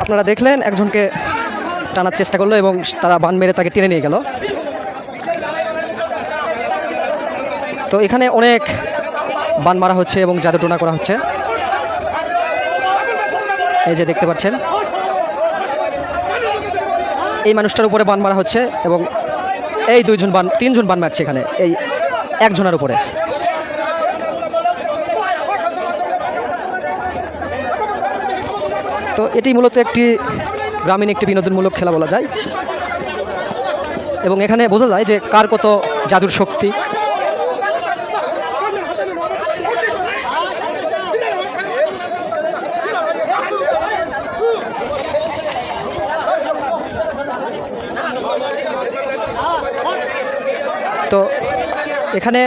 আপনারা দেখলেন একজনকে টানার চেষ্টা করলো এবং তারা বান মেরে তাকে টেনে নিয়ে গেল। তো এখানে অনেক বান মারা হচ্ছে এবং জাদুটোনা করা হচ্ছে। এই যে দেখতে পাচ্ছেন এই মানুষটার উপরে বান মারা হচ্ছে এবং এই তিনজন বান মারছে এখানে এই একজনের উপরে। তো এটি মূলত একটি গ্রামীণ একটি বিনোদনমূলক খেলা বলা যায় এবং এখানে বোঝা যায় যে কার কত জাদুর শক্তি। তো এখানে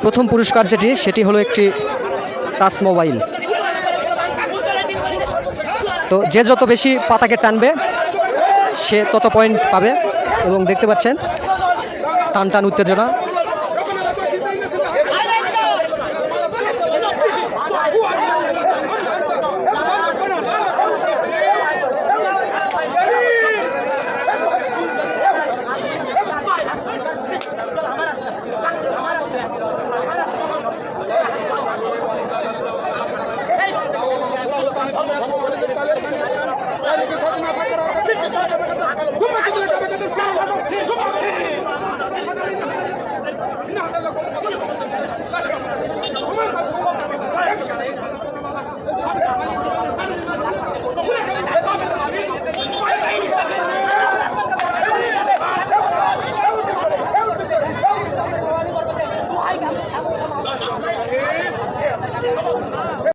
প্রথম পুরস্কার সেটি হলো একটি টাচ মোবাইল। তো যে যত বেশি পাতাকে টানবে সে তত পয়েন্ট পাবে এবং দেখতে পাচ্ছেন টান উত্তেজনা।